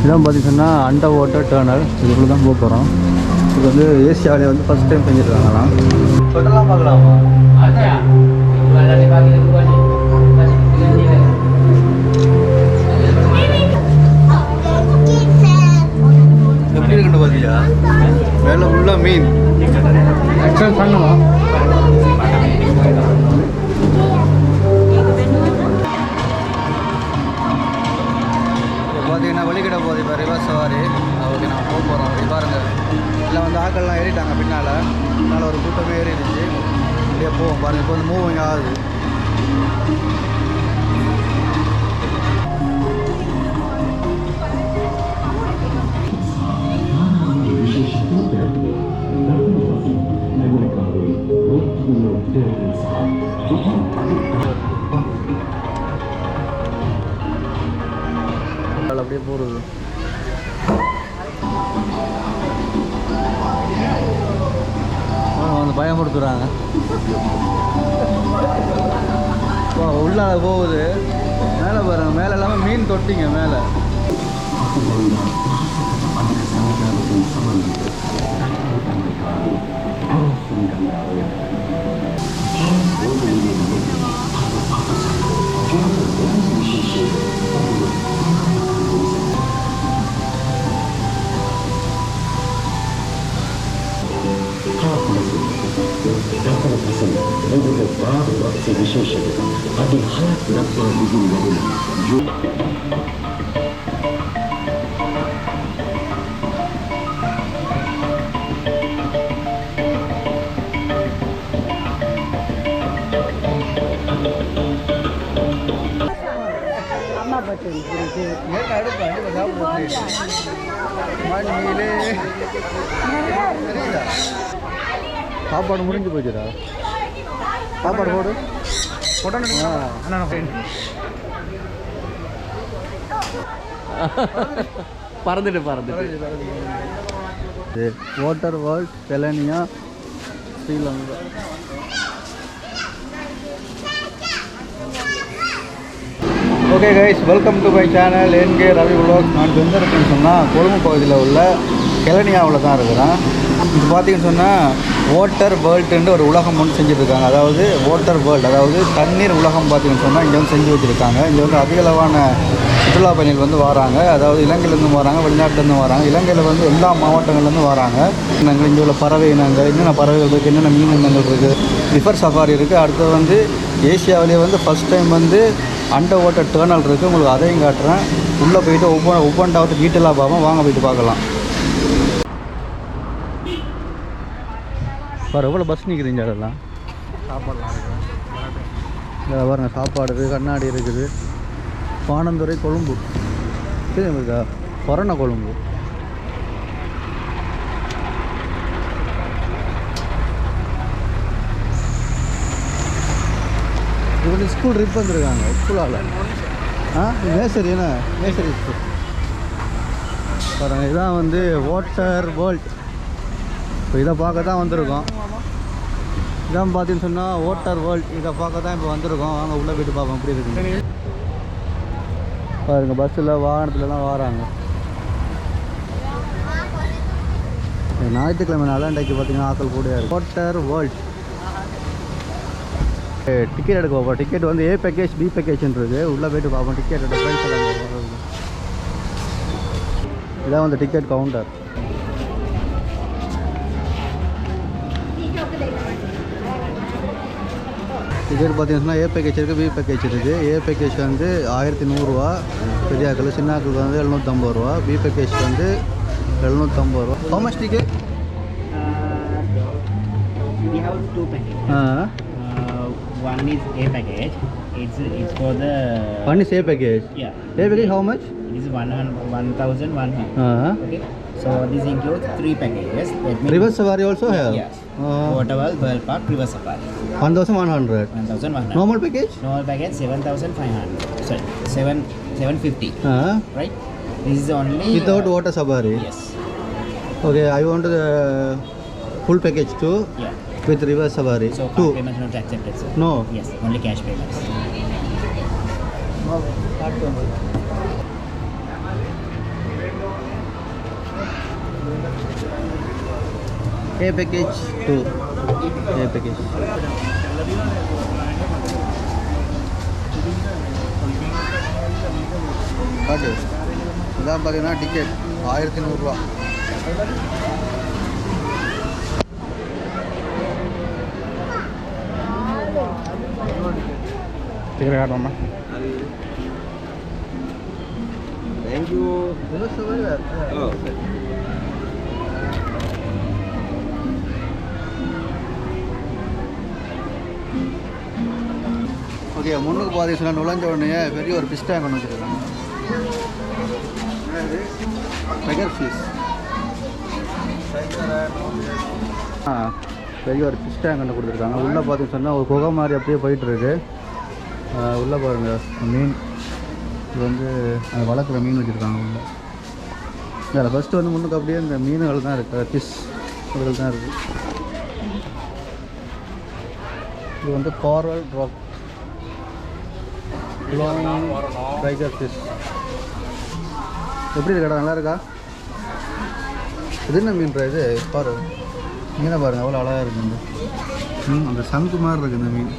இதான் பார்த்தீங்கன்னா under water டர்னல் இதுக்குள்ளே தான் போக போகிறோம். இது வந்து ஏசியாவிலே வந்து ஃபஸ்ட் டைம் செஞ்சுருக்காங்களாம். சொல்லலாம் பார்க்கலாமா? எப்படி இருக்குன்னு பார்த்தியா? மேலே ஃபுல்லாக மீன் எக்ஸ்ட்ரா பண்ணலாம். பார்த்தீங்கன்னா வழிகிட போகுது இப்போ ரிவர்ஸ் சவாரி. ஓகே நான் போக போகிறோம். அப்படி பாருங்கள் எல்லாம் வந்து ஆக்கள்லாம் ஏறிட்டாங்க பின்னால் ஒரு கூட்டமே ஏறிடுச்சு. அப்படியே போவோம் பாருங்கள். இப்போ வந்து மூவிங் ஆகுது. அப்படியே போகிறது வந்து பயமுறுத்துறாங்க. உள்ளால போகுது. மேலே பாருங்க, மேலே எல்லாமே மீன் தொட்டிங்க மேலே. சாப்பாடு முடிஞ்சு போச்சுடா. சாப்பாடு போடு. பறந்துட்டு water world Kelaniya Sri Lanka. Okay guys, welcome to my channel NK Ravi vlogs. நான் எங்கே இருக்குன்னு சொன்னால் கொழும்பு பகுதியில் உள்ள கெலனியாவில் தான் இருக்கிறேன். இது பார்த்தீங்கன்னு சொன்னால் வாட்டர் வேர்ல்டுன்னு ஒரு உலகம் ஒன்று செஞ்சுருக்காங்க. அதாவது வாட்டர் வேர்ல்டு, அதாவது தண்ணீர் உலகம் பார்த்தீங்கன்னு சொன்னால் இங்கே வந்து செஞ்சு வச்சுருக்காங்க. இங்கே வந்து அதிகளவான சுற்றுலா பயணிகள் வந்து வராங்க. அதாவது இலங்கையிலேருந்து வராங்க, வெளிநாட்டிலேருந்து வராங்க. இலங்கையில் வந்து எல்லா மாவட்டங்கள்லேருந்து வராங்க. நாங்கள் இங்கே உள்ள பறவை இனங்கள், என்னென்ன பறவைகள் இருக்குது, என்னென்ன மீன் இனங்கள் இருக்குது, ரிவர் சஃபாரி இருக்குது. அடுத்தது வந்து ஏசியாவிலேயே வந்து ஃபஸ்ட் டைம் வந்து அண்டர் வாட்டர் டர்னல் இருக்குது. உங்களுக்கு அதையும் காட்டுறேன். உள்ளே போயிட்டு ஒவ்வொன்றாவது டீட்டெயிலாக பார்ப்போம். வாங்க போயிட்டு பார்க்கலாம். பாரு எவ்வளோ பஸ் நிற்குதுங்க. அதெல்லாம் சாப்பாடுலாம் இருக்குது. பாருங்கள், சாப்பாடு இருக்குது, கண்ணாடி இருக்குது. பாணந்துறை கொழும்பு இருக்கா, கொரோனா கொழும்பு. இது வந்து ஸ்கூல் ட்ரிப் வந்துருக்காங்க ஸ்கூலால். நேசரி என்ன நேசரி ஸ்கூல் பாருங்கள். இதுதான் வந்து வாட்டர் வேர்ல்ட். இப்போ இதை பார்க்க தான் வந்திருக்கோம். இதான் பார்த்தீங்கன்னு சொன்னால் வாட்டர் வேர்ல்ட். இதை பார்க்க தான் இப்போ வந்திருக்கோம். வாங்க உள்ளே போய்ட்டு பார்ப்போம் எப்படி இருக்குது பாருங்கள். பஸ்ஸில் வாகனத்துலலாம் வராங்க. ஞாயிற்றுக்கிழமை நாளாண்டைக்கு பார்த்தீங்கன்னா ஆக்கள் கூட இருக்குது. வாட்டர் வேர்ல்ட் டிக்கெட் எடுக்க பார்ப்போம். டிக்கெட் வந்து ஏ பேக்கேஜ் பி பேக்கேஜ்ன்றது. உள்ளே போய்ட்டு பார்ப்போம் டிக்கெட் டிஃப்ரென்ஸ் எல்லாம். இதான் வந்து டிக்கெட் கவுண்டர். டிக்கெட் பார்த்தீங்கன்னா ஏ பேக்கேஜ் இருக்குது, பி பேக்கேஜ் இருக்குது. ஏ பேக்கேஜ் வந்து 1100 ரூபா பெரியாக்கள், சின்னாக்களுக்கு வந்து 750 ரூபா. பி பேக்கேஜ் வந்து 750 ரூபா. How much ticket? We have two packages. One is A package. It's for the. One is A package. Yeah. A package how much? It is 1,100. Okay. So this includes 3 packages. River safari also have. Yes. Waterworld, World Park, River Safari. 1,100. 1,100. Normal package? Normal package 7,500. Sorry, 750. Right. This is only without water safari. Yes. Okay, I want the full package too. Yeah. With river safari. So two. payments not accepted, sir. No. Yes, only cash payments. A package 2. A package. காட்டு இதான் பார்த்தீங்கன்னா ticket 1100 ரூபா. Ticket காட்டுவோம்மா. Thank you. Okay, முன்னுக்கு பார்த்தீங்கன்னா நுழைஞ்ச உடனே பெரிய ஒரு ஃபிஷ் டேங்க் ஒன்று வச்சுருக்காங்க. Tiger fish. பெரிய ஒரு ஃபிஷ் டேங்க் ஒன்று கொடுத்துருக்காங்க. உள்ளே பார்த்தீங்கன்னு சொன்னால் ஒரு குகை மாதிரி அப்படியே போயிட்டுருக்கு. உள்ளே பாருங்கள் மீன், இது வந்து அது வளர்க்குற மீன் வச்சுருக்காங்க உள்ளே. இல்லை ஃபஸ்ட்டு வந்து முன்னுக்கு அப்படியே இந்த மீன்கள் தான் இருக்குது, ஃபிஷ் இதுகள் தான் இருக்குது. இது வந்து காரல் ராக் டைகர் ஃபிஷ். எப்படி இருக்கா? நல்லா இருக்கா? இது என்ன மீன் இது? பாரு மீனை பாருங்கள் எவ்வளோ அழகாக இருக்குது. இந்த மீன் அந்த சங்கு மாதிரி இருக்குது இந்த மீன்.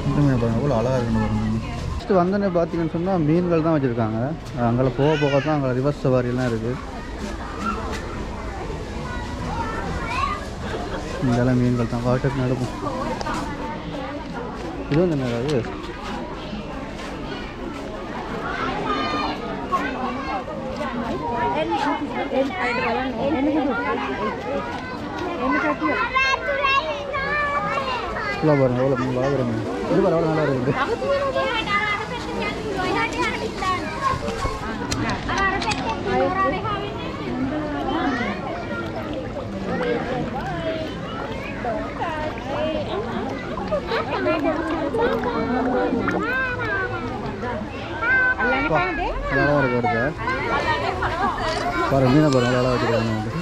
இந்த மீனை பாருங்கள் எவ்வளோ அழகாக இருக்குன்னு பாருங்கள் மீன். ஃபஸ்ட்டு வந்தோடனே பார்த்தீங்கன்னு சொன்னால் மீன்கள் தான் வச்சுருக்காங்க. அங்கே போக போக தான் அங்கே ரிவர்ஸ் சவாரியெல்லாம் இருக்குது. இதெல்லாம் மீன்கள் தான் வாட்டர் நடக்கும். இது வந்து என்ன அது? பாருங்க எவ்வளோ மீன் வளர்க்குற மீன். இது பாரு எவ்வளோ நல்லா இருக்குது. அழகாக இருக்கு அடுத்த பாரு மீனை பாருங்க அழகாக வச்சுருக்காங்க.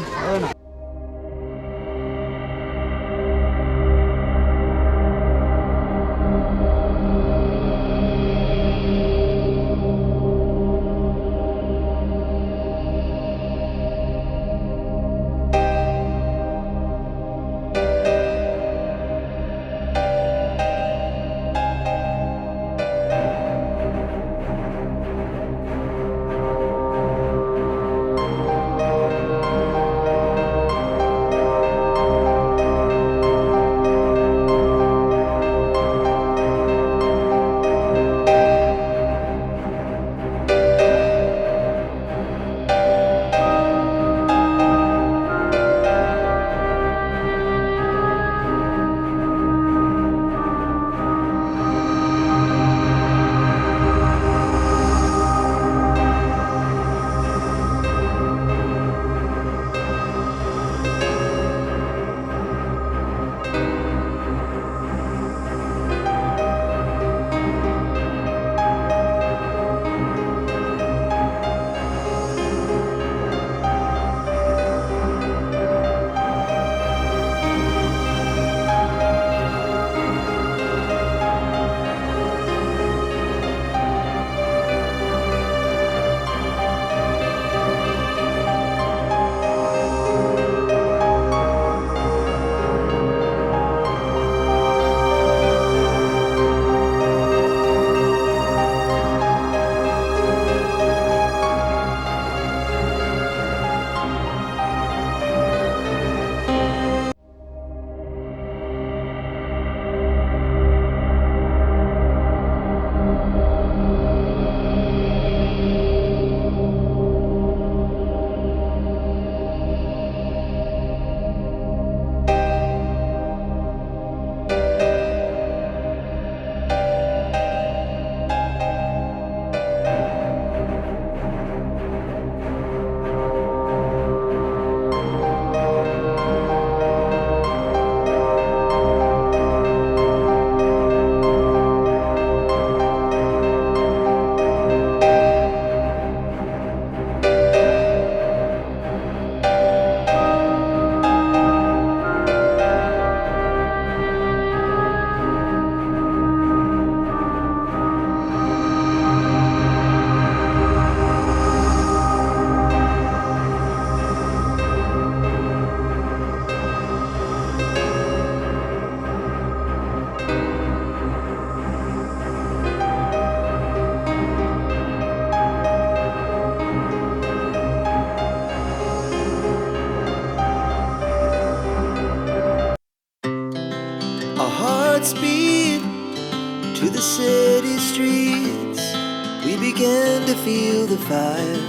we began to feel the fire.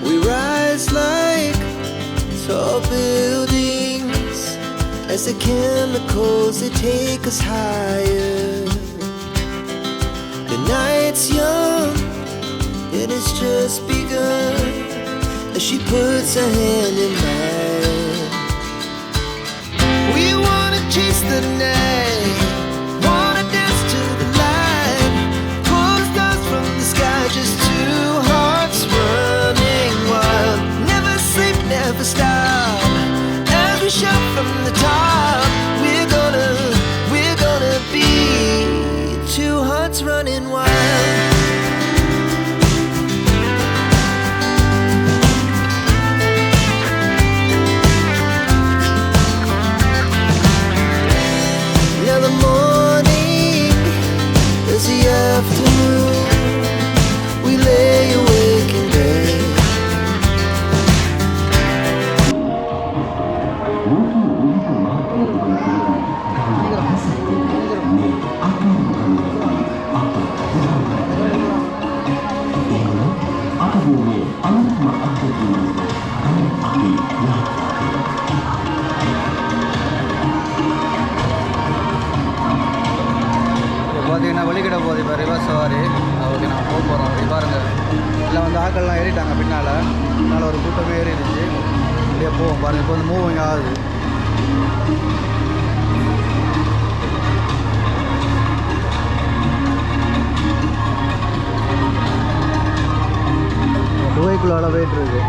We rise like tall buildings as the chemicals, they take us higher. The night's young and it's just begun as she puts her hand in mine. We wanna chase the night, wanna dance to the light, pull stars from the sky, just two hearts running wild. Never sleep, never stop, as we shout from the top. We're gonna be two hearts running wild. Now the morning is the afternoon, we lay awake in bed. பார்த்தீங்கன்னா வழிகிட போகுது இப்போ reverse சவாரி. Okay, நான் போக போகிறோம். அப்படி பாருங்கள், இல்லை வந்து ஆக்கள்லாம் ஏறிட்டாங்க பின்னால். பின்னால் ஒரு கூட்டமே ஏறிடுச்சு. அப்படியே போவோம் பாருங்கள். இப்போ வந்து மூவிங் ஆகுது. குகைக்குள்ளால போயிட்டு இருக்கு.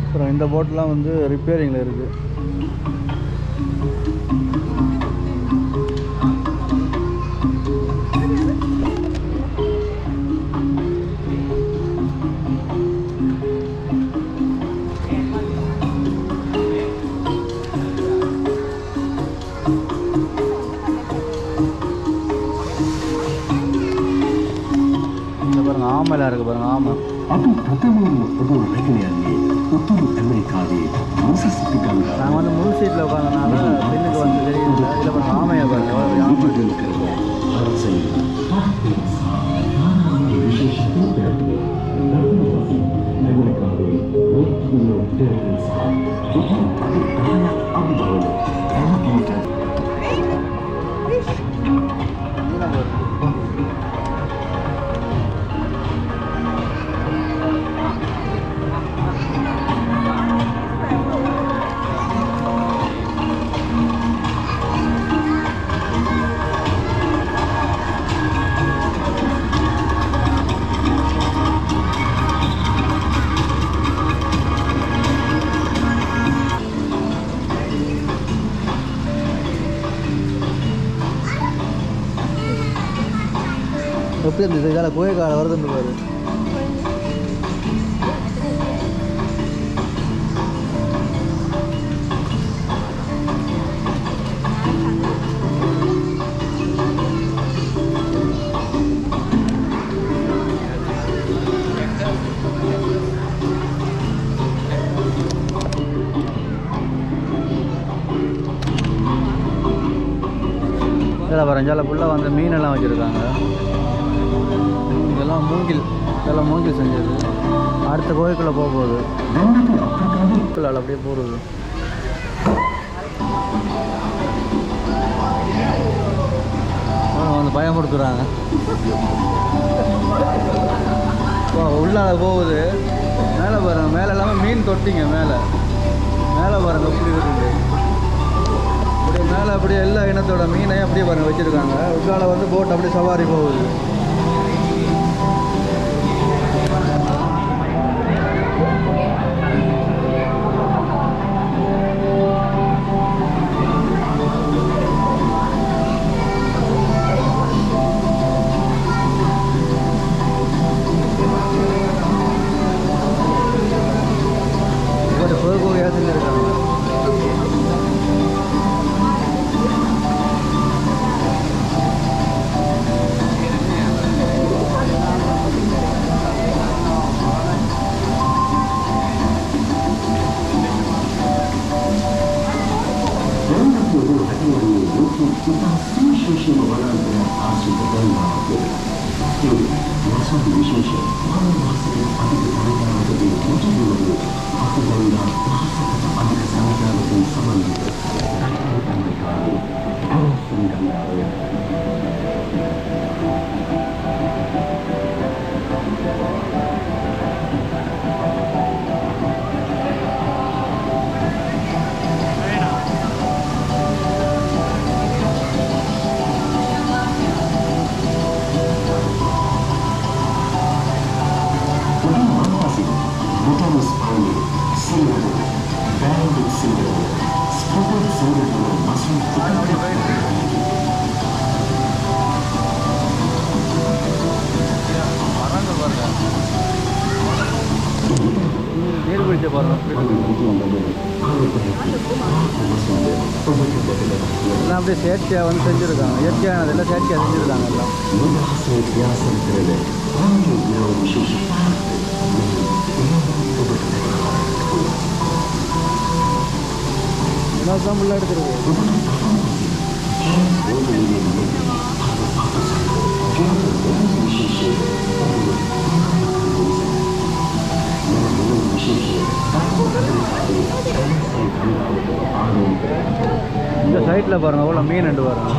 அப்புறம் இந்த போட்லாம் வந்து ரிப்பேரிங்கில் இருக்குது. இந்த பாருங்க, ஆமைலாம் இருக்குது பாருங்க, ஆமை. ಅದು ಪ್ರಥಮವನ್ನು ಒಬ್ಬ ಘಟನೆಯಲ್ಲಿ ಉತ್ತರ ಅಮೆರಿಕಾවේ மிசிசிப்பி கங்கா நாங்கள் வந்து முழு சீட்டில் உட்காந்தனால பின்னுக்கு வந்து தெரியுது. இதில் பாருங்க, ஆமையை பாருங்க, ஆமை. எப்படி இருந்தது? இதால் கோயில் காலம் வருதுன்னு பாரு. இதில் வரைஞ்சால ஃபுல்லாக வந்து மீனெல்லாம் வச்சுருக்காங்க. இதெல்லாம் மூங்கில், இதெல்லாம் மூங்கில் செஞ்சது. அடுத்த கோயிலுக்குள்ளே போக போகுது. அப்படியே போகிறது. வந்து பயமுறுத்துறாங்க. உள்ளால போகுது. மேலே பாருங்க, மேலே எல்லாமே மீன் தொட்டிங்க. மேலே மேலே பாருங்க எப்படி இருக்குது. அப்படியே மேலே அப்படியே எல்லா இனத்தோட மீனையும் அப்படியே பாருங்க வச்சுருக்காங்க. உள்ளால வந்து போட் அப்படியே சவாரி போகுது. ವಿಶೇಷ ಮಾನವಾಸನೆ ಅಧಿಕ ಸಂಖ್ಯಾನದಲ್ಲಿ ಉಚಿತಗಳು ಹಕ್ಕುಗಳಿಂದ ಅಧಿಕ ಸಂಖ್ಯಾನದಲ್ಲಿ ಸಂಬಂಧಿತ ಅಮೆರಿಕಾರು ಸಂಗಂಧಾವಯ Bottomless Pioneer, Silver, Banded Silver, Spotted Silver, Muslim நீர் பிடிச்ச பாருங்க எல்லாம் அப்படியே செயற்கையாக வந்து செஞ்சுருக்காங்க இயற்கையானதெல்லாம் செயற்கையாக செஞ்சுருக்காங்க எல்லாம் தான் ஃபுல்லாக எடுத்துருக்கு இந்த சைட்டில் பாருங்கள் அவ்வளோ மீன் ரெண்டு பாருங்க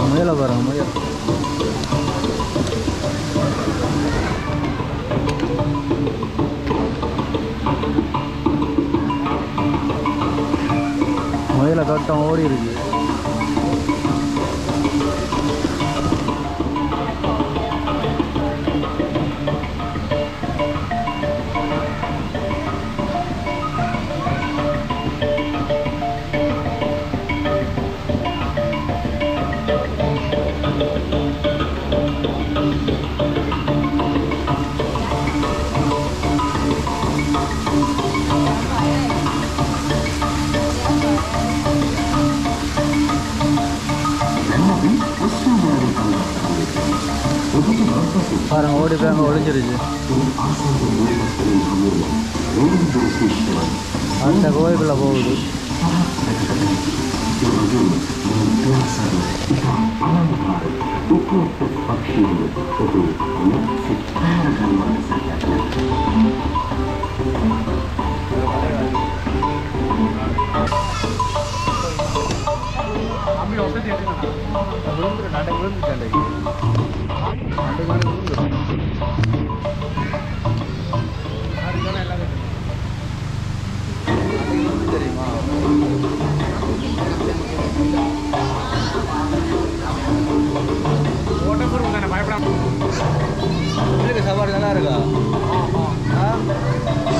முயலை பாருங்க முயல் முயலை கட்டம் ஓடி இருக்கு பாருங்க ஓடி போய் அங்கே ஒளிஞ்சிருச்சு அந்த கோயிலுக்குள்ளே போகுது விழுந்துடும் நண்டை விழுந்துட்டேன் நண்டை விழுந்துடும் தெரியுமா இருக்கு சாப்பாடு நல்லா இருக்கா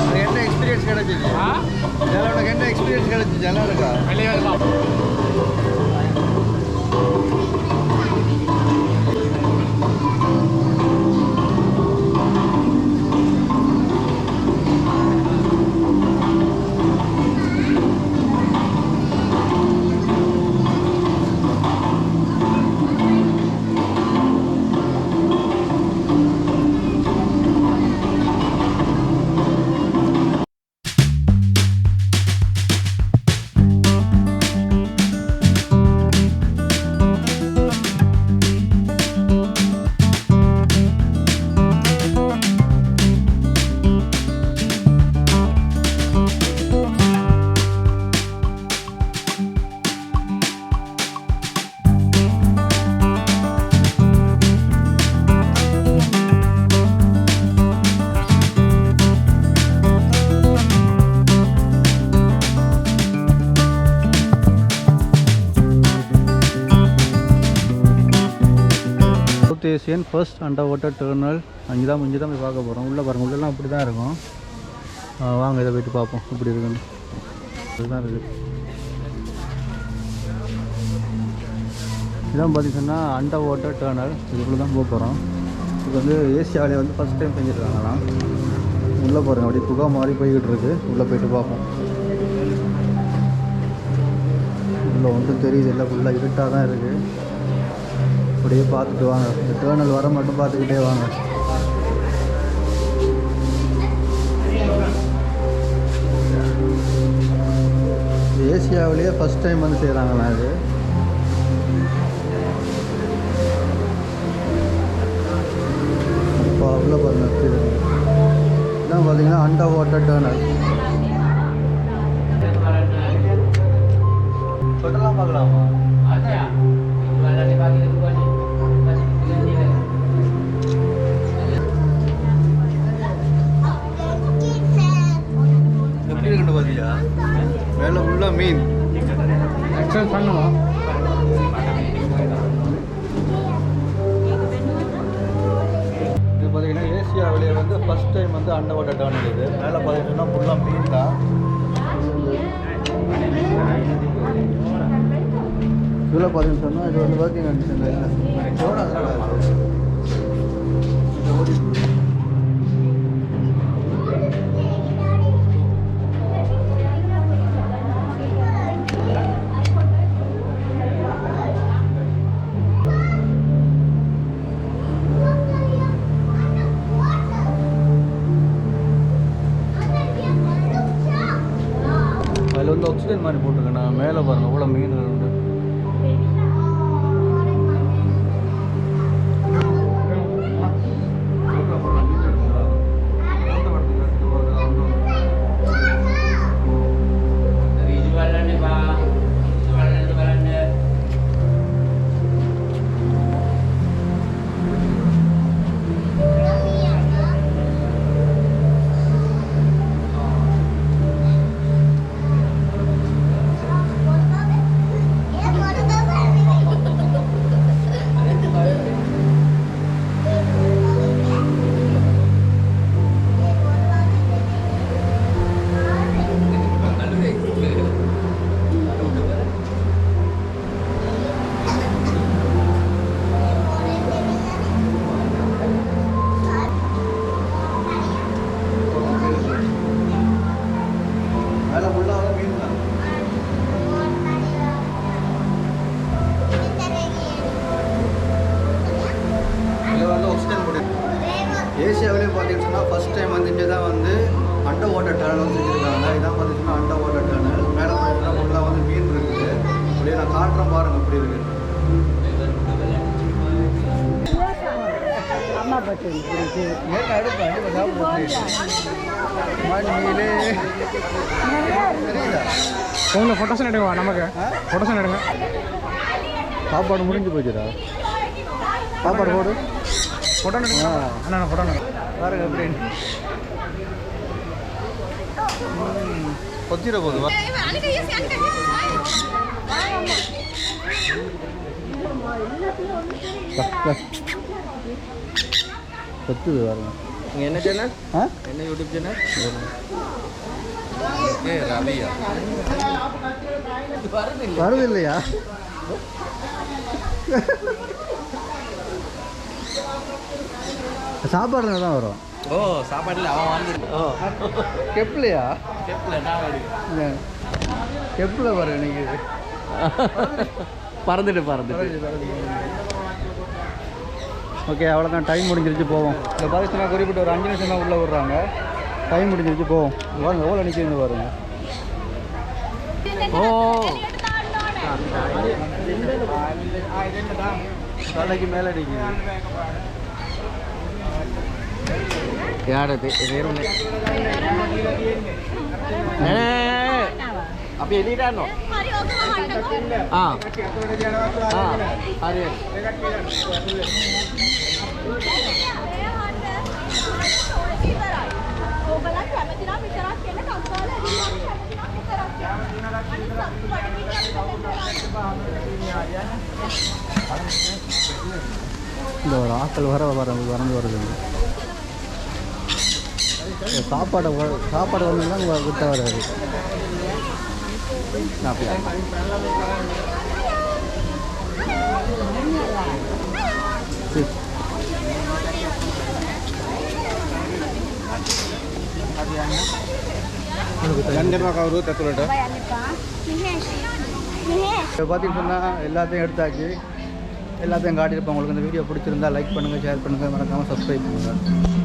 உனக்கு என்ன எக்ஸ்பீரியன்ஸ் கிடைச்சிச்சு உனக்கு என்ன எக்ஸ்பீரியன்ஸ் கிடைச்சிச்சு நல்லா இருக்கா south Asian first under water terminal இங்கே தான் போய் பார்க்க போகிறோம். உள்ளே பாருங்கள், உள்ளெல்லாம் அப்படி தான் இருக்கும். வாங்க இதை போய்ட்டு பார்ப்போம் இப்படி இருக்குன்னு. இதுதான் இருக்குது. இதான் பார்த்தீங்கன்னா அண்டர் வாட்டர் டெர்மினல். இதுக்குள்ளே தான் போக போகிறோம். இது வந்து ஏசியாவிலே வந்து ஃபஸ்ட் டைம் செஞ்சுருக்காங்களாம். உள்ளே பாருங்கள், அப்படியே புகா மாதிரி போய்கிட்டு இருக்குது. உள்ளே போய்ட்டு பார்ப்போம். உள்ளே ஒன்றும் தெரியுது இல்லை, ஃபுல்லாக இருட்டாக தான் இருக்குது. அப்படியே பார்த்துட்டு வாங்க. இந்த டேர்னல் வர மட்டும் பார்த்துக்கிட்டே வாங்க. ஏசியாவிலேயே ஃபஸ்ட் டைம் வந்து செய்கிறாங்களா இது? இப்போ அவ்வளோ பாருங்கள் எப்படி இருக்கு. இதான் பார்த்தீங்கன்னா அண்டர் வாட்டர் டேர்னல். சொட்டெல்லாம் பார்க்கலாமா? எப்படி இருக்குன்னு பார்த்தியா? மேலே ஃபுல்லாக மீன் எக்ஸல் பண்ணலாம். இது பார்த்தீங்கன்னா ஏசியாவிலேயே வந்து ஃபஸ்ட் டைம் வந்து அண்டர் வாட்டர் டேர்னல். இது மேலே பார்த்தீங்கன்னா ஃபுல்லாக மீன் தான். இதில் பார்த்தீங்கன்னு சொன்னால் இது வந்து ஒர்க்கிங் கண்டிஷனில் இல்லை. அதில் வந்து ஆக்சிஜன் மாதிரி போட்டிருக்கேன். நான் மேலே பாருங்கள் அவ்வளோ மீன்கள் உண்டு. ஏசியாவிலே பார்த்தீங்கன்னா ஃபஸ்ட் டைம் வந்து இங்கே தான் வந்து அண்டர் வாட்டர் டேர்னல் செஞ்சுருக்காங்க. இதான் பார்த்தீங்கன்னா அண்டர் வாட்டர் டேர்னல். மேலே பார்த்தீங்கன்னா ஃபுல்லாக வந்து மீன் இருக்குது. அப்படியே நான் காட்டுறேன் பாருங்கள் எப்படி இருக்குது. ஃபோனில் ஃபோட்டோஸ் எடுங்க நமக்கு ஃபோட்டோஸ் எடுங்க. சாப்பாடு முடிஞ்சு போச்சுடா. சாப்பாடு போடு. அண்ணா போட்டோ பாருங்க அப்படின்னு கொத்திர போகுது. கொத்துது பாருங்க. நீங்கள் என்ன சேனல்? ஆ என்ன யூடியூப் சேனல்? ரவியா வருது இல்லையா? சாப்பாடுல தான் வரும். ஓ சாப்பாட்டில் அவன் வாங்கியிருக்கான். கெப்லையா? ஸ்டெப்பில் நான் எடுக்கிறேன். கெப்பில் வரும் இன்னைக்கு. பறந்துட்டு ஓகே, அவ்வளோதான். டைம் முடிஞ்சிருச்சு, போவோம். இந்த பார்த்தீங்கன்னா குறிப்பிட்ட ஒரு 5 நிமிஷம் தான் உள்ளே விட்றாங்க. டைம் முடிஞ்சிருச்சு, போவோம். வாங்க, எவ்வளோ நிற்கிறது பாருங்க. ஓ தலைக்கு மேலே அடிக்குது. யாரது අපි එළියට යනවා. හරි ඔකම වන්නකෝ. හරි. ඔයගොල්ලන් කැමති නම් විතරක් කියන්න කම්පාල එළියට කැමති නම් විතරක් කියන්න. අනිත් සතු இந்த ஒரு ஆட்கள் வரந்து வருது. சாப்பாடு வந்து தான் விட்ட வராது. பார்த்தீங்கன்னு சொன்னால் எல்லாத்தையும் எடுத்தாச்சு, எல்லாத்தையும் காட்டியிருப்போம். உங்களுக்கு இந்த வீடியோ பிடிச்சிருந்தா லைக் பண்ணுங்கள், ஷேர் பண்ணுங்கள், மறக்காமல் சப்ஸ்கிரைப் பண்ணுங்கள்.